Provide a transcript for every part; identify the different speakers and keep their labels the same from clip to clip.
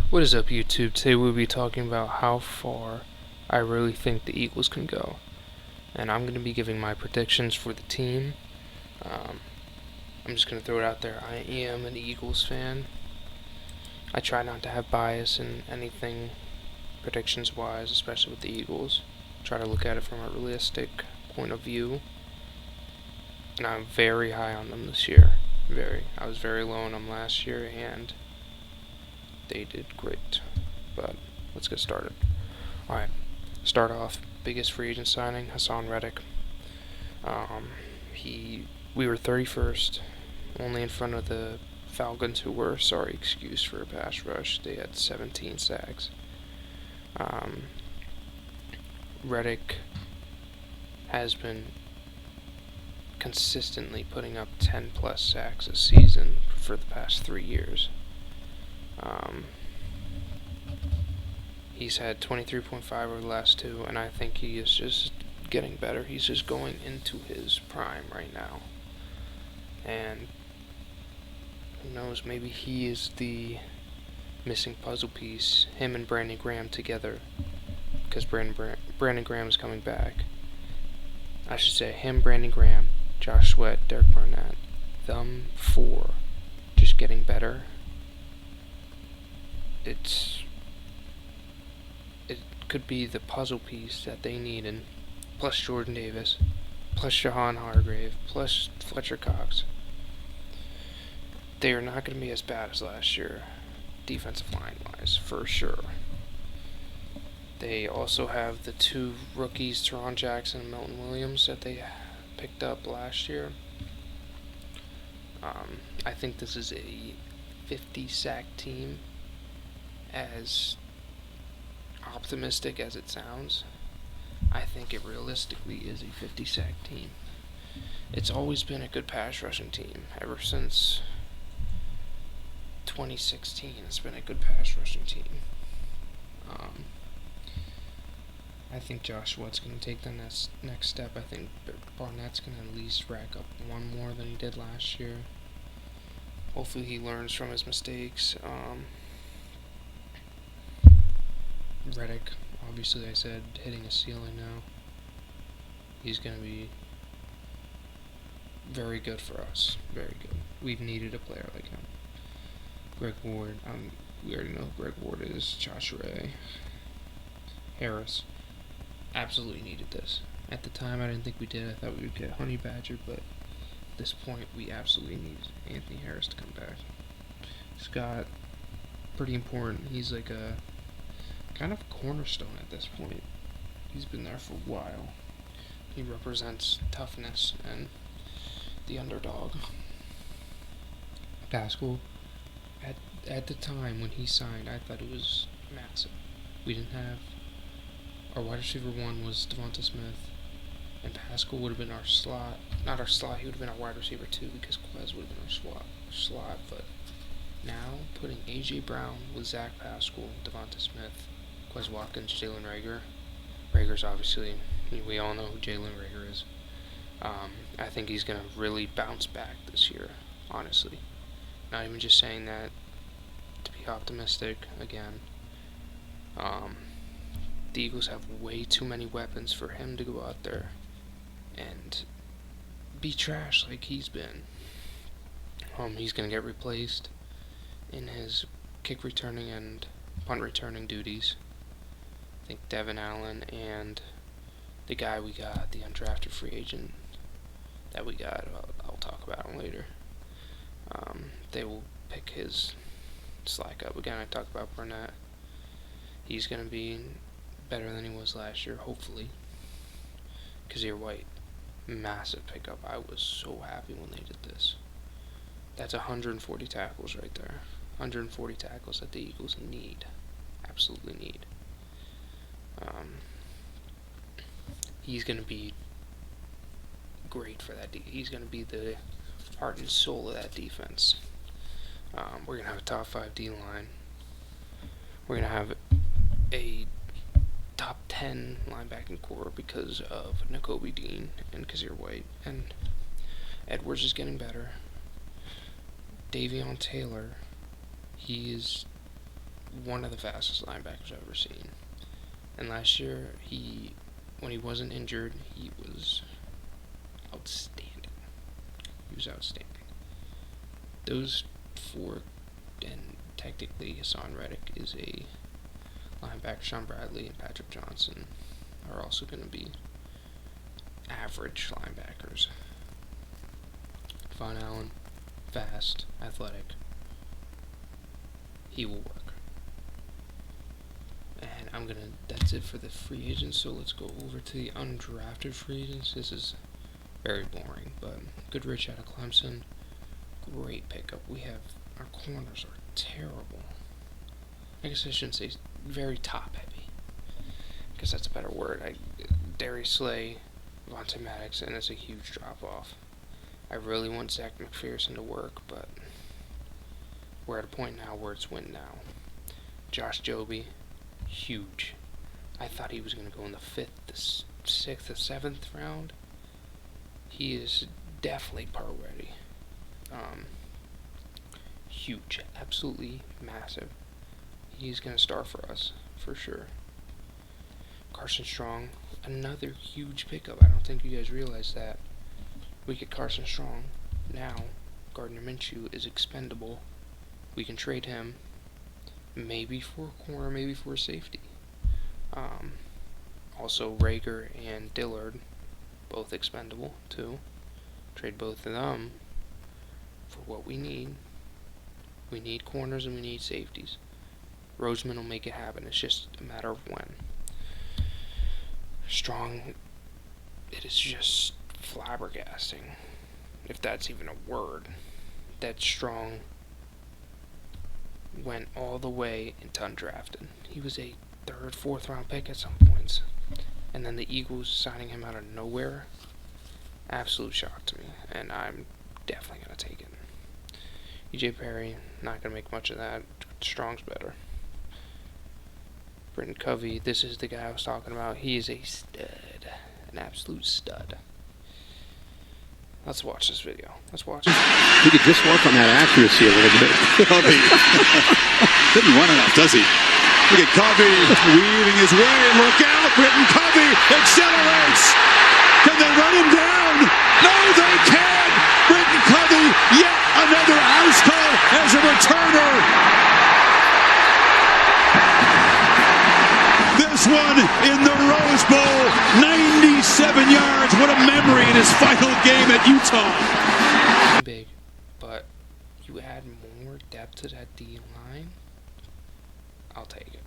Speaker 1: What is up, YouTube? Today we'll be talking about how far I really think the Eagles can go. And I'm going to be giving my predictions for the team. I'm just going to throw it out there. I am an Eagles fan. I try not to have bias in anything predictions-wise, especially with the Eagles. Try to look at it from a realistic point of view. And I'm very high on them this year. I was very low on them last year, and they did great. But let's get started. Alright, start off. Biggest free agent signing, Hassan Reddick. We were 31st, only in front of the Falcons, who were, sorry excuse for a pass rush. They had 17 sacks. Reddick has been consistently putting up 10 plus sacks a season for the past 3 years. He's had 23.5 over the last two, and I think he is just getting better. He's just going into his prime right now. And who knows, maybe he is the missing puzzle piece, him and Brandon Graham together, because Brandon Graham is coming back. I should say him, Brandon Graham, Josh Sweat, Derek Barnett, them four just getting better. It could be the puzzle piece that they needed, plus Jordan Davis, plus Jahan Hargrave, plus Fletcher Cox. They are not going to be as bad as last year, defensive line-wise, for sure. They also have the two rookies, Teron Jackson and Milton Williams, that they picked up last year. I think this is a 50-sack team, as optimistic as it sounds. I think it realistically is a 50-sack team. It's always been a good pass rushing team. Ever since 2016, it's been a good pass rushing team. I think Josh Sweat's going to take the next step. I think Barnett's going to at least rack up one more than he did last year. Hopefully he learns from his mistakes. Reddick, obviously I said, hitting a ceiling now. He's going to be very good for us. Very good. We've needed a player like him. Greg Ward, we already know who Greg Ward is. Josh Ray. Harris. Absolutely needed this. At the time, I didn't think we did. I thought we would get Honey Badger, but at this point, we absolutely needed Anthony Harris to come back. Scott, pretty important. He's like a kind of cornerstone at this point. He's been there for a while. He represents toughness and the underdog. Pascal, at the time when he signed, I thought it was massive. We didn't have our wide receiver one was Devonta Smith, and Pascal would have been our slot. Not our slot. He would have been our wide receiver too, because Quez would have been our slot. But now putting A.J Brown with Zach Pascal, Devonta Smith, Quez Watkins, Jalen Reagor. Reagor's obviously, we all know who Jalen Reagor is. I think he's going to really bounce back this year, honestly. Not even just saying that to be optimistic again. The Eagles have way too many weapons for him to go out there and be trash like he's been. He's going to get replaced in his kick returning and punt returning duties. I think Devin Allen and the guy we got, the undrafted free agent that we got, I'll talk about him later. They will pick his slack up. Again, I talked about Barnett. He's going to be better than he was last year, hopefully. Kazir White, massive pickup. I was so happy when they did this. That's 140 tackles right there. 140 tackles that the Eagles need. Absolutely need. He's going to be great for that. He's going to be the heart and soul of that defense. We're going to have a top 5 D-line. We're going to have a top 10 linebacking core because of Nakobe Dean and Kazir White. And Edwards is getting better. Davion Taylor, he is one of the fastest linebackers I've ever seen. And last year, when he wasn't injured, he was outstanding. He was outstanding. Those four, and technically Hassan Reddick is a linebacker. Sean Bradley and Patrick Johnson are also going to be average linebackers. Von Allen, fast, athletic. He will work. And that's it for the free agents, so let's go over to the undrafted free agents. This is very boring, but Goodrich out of Clemson, great pickup. Our corners are terrible. I guess I shouldn't say very top heavy, because that's a better word. Darius Slay, Vontae Maddox, and it's a huge drop off. I really want Zach McPherson to work, but we're at a point now where it's win now. Josh Joby, huge. I thought he was going to go in the 5th, the 6th, the 7th round. He is definitely part ready. Huge, absolutely massive. He's going to start for us, for sure. Carson Strong, another huge pickup. I don't think you guys realize that. We get Carson Strong. Now, Gardner Minshew is expendable. We can trade him, maybe for a corner, maybe for a safety. Also, Rager and Dillard, both expendable, too. Trade both of them for what we need. We need corners and we need safeties. Roseman will make it happen. It's just a matter of when. Strong, it is just flabbergasting, if that's even a word, that Strong went all the way into undrafted. He was a 3rd, 4th round pick at some points. And then the Eagles signing him out of nowhere. Absolute shock to me. And I'm definitely going to take it. E.J. Perry, not going to make much of that. Strong's better. Britton Covey, this is the guy I was talking about. He is a stud. An absolute stud. Let's watch this video. Let's watch it.
Speaker 2: He could just work on that accuracy a little bit.
Speaker 3: Covey didn't run enough, does he? Look at Covey weaving his way. Look out! Britton Covey accelerates. Can they run him down? No, they can! Britton Covey, yet another house call as a returner. This one in the Rose Bowl, 97 yards. What a memory in his final game at Utah.
Speaker 1: Big, but you add more depth to that D line, I'll take it.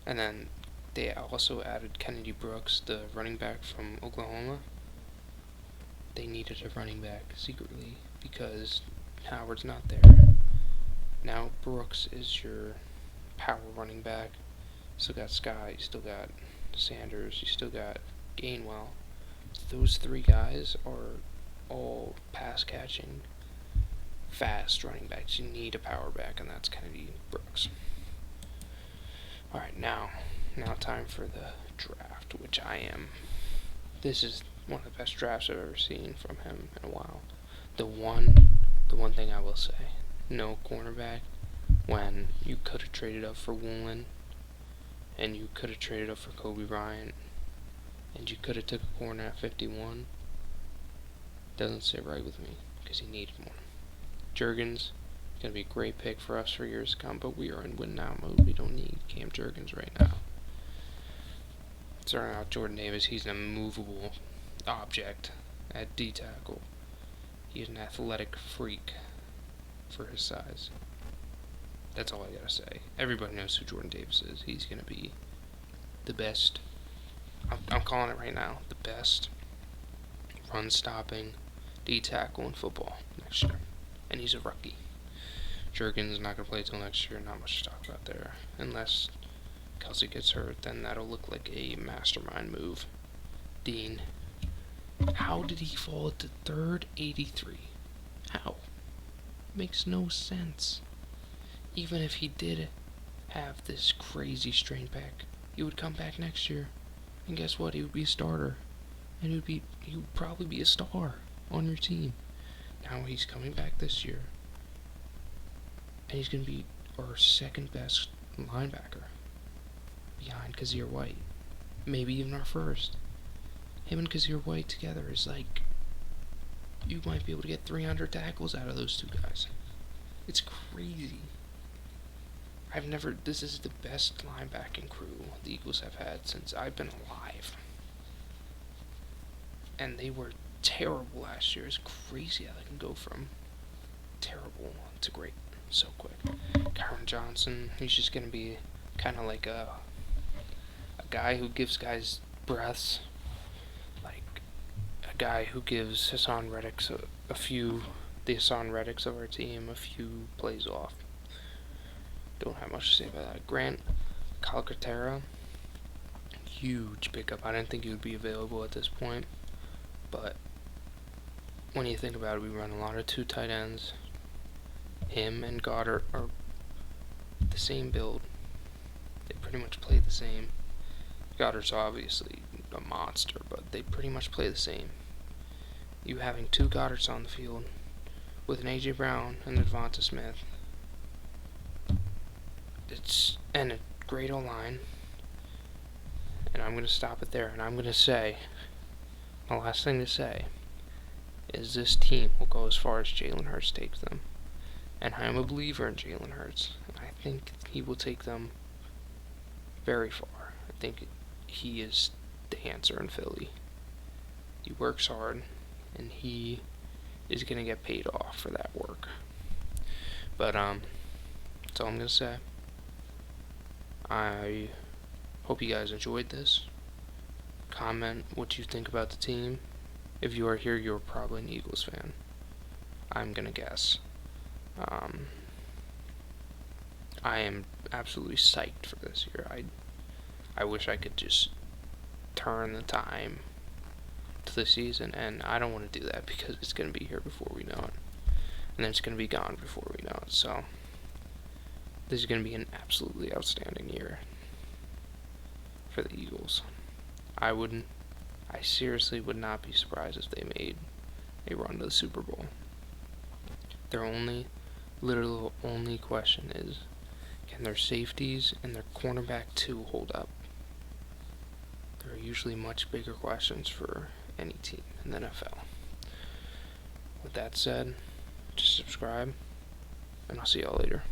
Speaker 1: And then they also added Kennedy Brooks, the running back from Oklahoma. They needed a running back secretly because Howard's not there. Now Brooks is your power running back. You still got Scott, you still got Sanders, you still got Gainwell. Those 3 guys are all pass catching, fast running backs. You need a power back, and that's Kennedy Brooks. Alright, now time for the draft, which I am. This is one of the best drafts I've ever seen from him in a while. The one thing I will say, no cornerback when you could have traded up for Woolen, and you could have traded up for Kobe Bryant, and you could have took a corner at 51. Doesn't sit right with me, because he needed one. Juergens, going to be a great pick for us for years to come, but we are in win now mode. We don't need Cam Juergens right now. Starting out Jordan Davis, he's an immovable object at D-tackle. He's an athletic freak for his size. That's all I gotta say. Everybody knows who Jordan Davis is. He's gonna be the best. I'm calling it right now. The best run-stopping D-tackle in football next year. And he's a rookie. Juergens is not gonna play till next year. Not much to talk about there. Unless Kelsey gets hurt, then that'll look like a mastermind move. Dean. How did he fall to 3rd, 83? How? Makes no sense. Even if he did have this crazy strain back, he would come back next year. And guess what? He would be a starter. And he would probably be a star on your team. Now he's coming back this year. And he's going to be our second best linebacker behind Kazir White. Maybe even our first. Him and Kazir White together is like, you might be able to get 300 tackles out of those two guys. It's crazy. This is the best linebacking crew the Eagles have had since I've been alive. And they were terrible last year. It's crazy how they can go from terrible to great so quick. Kyron Johnson, he's just going to be kind of like a guy who gives guys breaths. Like a guy who gives Hassan Reddick the Hassan Reddicks of our team a few plays off. Don't have much to say about that. Grant Calcaterra, huge pickup. I didn't think he would be available at this point, but when you think about it, we run a lot of 2 tight ends. Him and Goddard are the same build. They pretty much play the same. Goddard's obviously a monster, but they pretty much play the same. You having 2 Goddards on the field with an A.J. Brown and a Devonta Smith. And a great O-line. And I'm going to stop it there. And I'm going to say, my last thing to say is this team will go as far as Jalen Hurts takes them. And I am a believer in Jalen Hurts. I think he will take them very far. I think he is the answer in Philly. He works hard, and he is going to get paid off for that work. But, that's all I'm going to say. I hope you guys enjoyed this. Comment what you think about the team. If you are here, you're probably an Eagles fan. I'm going to guess. I am absolutely psyched for this year. I wish I could just turn the time to the season, and I don't want to do that because it's going to be here before we know it. And then it's going to be gone before we know it. So this is going to be an absolutely outstanding year for the Eagles. I seriously would not be surprised if they made a run to the Super Bowl. Their literal only question is, can their safeties and their cornerback 2 hold up? There are usually much bigger questions for any team in the NFL. With that said, just subscribe, and I'll see y'all later.